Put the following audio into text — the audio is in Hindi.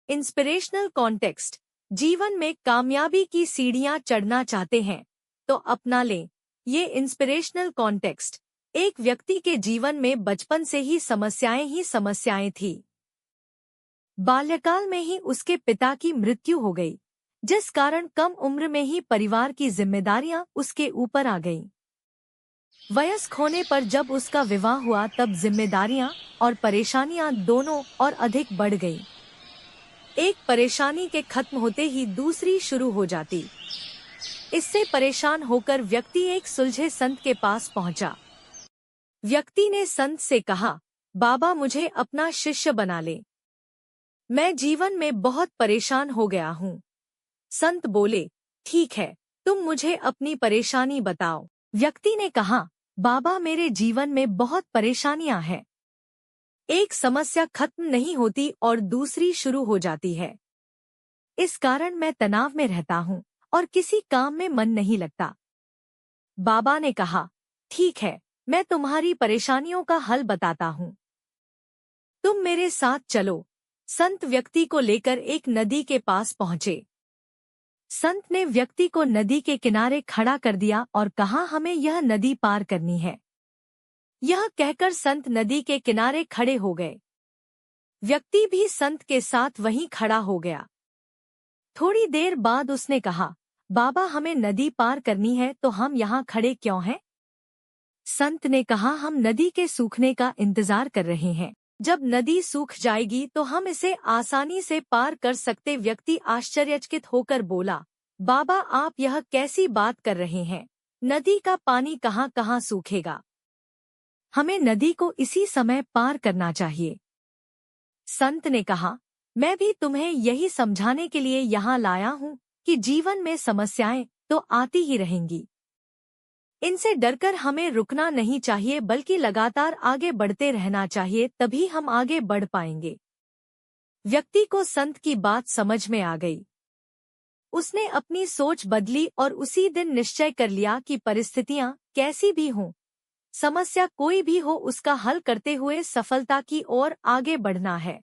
Inspirational context. जीवन में कामयाबी की सीढ़ियां चढ़ना चाहते हैं तो अपना लें ये इंस्पिरेशनल कॉन्टेक्स्ट। एक व्यक्ति के जीवन में बचपन से ही समस्याएं थी। बाल्यकाल में ही उसके पिता की मृत्यु हो गई, जिस कारण कम उम्र में ही परिवार की जिम्मेदारियां उसके ऊपर आ गईं। वयस्क होने पर जब उसका विवाह हुआ तब जिम्मेदारियां और परेशानियां दोनों और अधिक बढ़ गईं। एक परेशानी के खत्म होते ही दूसरी शुरू हो जाती। इससे परेशान होकर व्यक्ति एक सुलझे संत के पास पहुंचा। व्यक्ति ने संत से कहा, बाबा मुझे अपना शिष्य बना ले, मैं जीवन में बहुत परेशान हो गया हूँ। संत बोले, ठीक है, तुम मुझे अपनी परेशानी बताओ। व्यक्ति ने कहा, बाबा मेरे जीवन में बहुत परेशानियां हैं। एक समस्या खत्म नहीं होती और दूसरी शुरू हो जाती है। इस कारण मैं तनाव में रहता हूँ और किसी काम में मन नहीं लगता। बाबा ने कहा, ठीक है, मैं तुम्हारी परेशानियों का हल बताता हूँ, तुम मेरे साथ चलो। संत व्यक्ति को लेकर एक नदी के पास पहुंचे। संत ने व्यक्ति को नदी के किनारे खड़ा कर दिया और कहा, हमें यह नदी पार करनी है। यह कहकर संत नदी के किनारे खड़े हो गए। व्यक्ति भी संत के साथ वहीं खड़ा हो गया। थोड़ी देर बाद उसने कहा, बाबा हमें नदी पार करनी है तो हम यहाँ खड़े क्यों हैं? संत ने कहा, हम नदी के सूखने का इंतजार कर रहे हैं। जब नदी सूख जाएगी तो हम इसे आसानी से पार कर सकते। व्यक्ति आश्चर्यचकित होकर बोला, बाबा आप यह कैसी बात कर रहे हैं? नदी का पानी कहाँ कहाँ सूखेगा? हमें नदी को इसी समय पार करना चाहिए। संत ने कहा, मैं भी तुम्हें यही समझाने के लिए यहाँ लाया हूँ कि जीवन में समस्याएं तो आती ही रहेंगी। इनसे डरकर हमें रुकना नहीं चाहिए बल्कि लगातार आगे बढ़ते रहना चाहिए, तभी हम आगे बढ़ पाएंगे। व्यक्ति को संत की बात समझ में आ गई। उसने अपनी सोच बदली और उसी दिन निश्चय कर लिया कि परिस्थितियां कैसी भी हों, समस्या कोई भी हो, उसका हल करते हुए सफलता की ओर आगे बढ़ना है।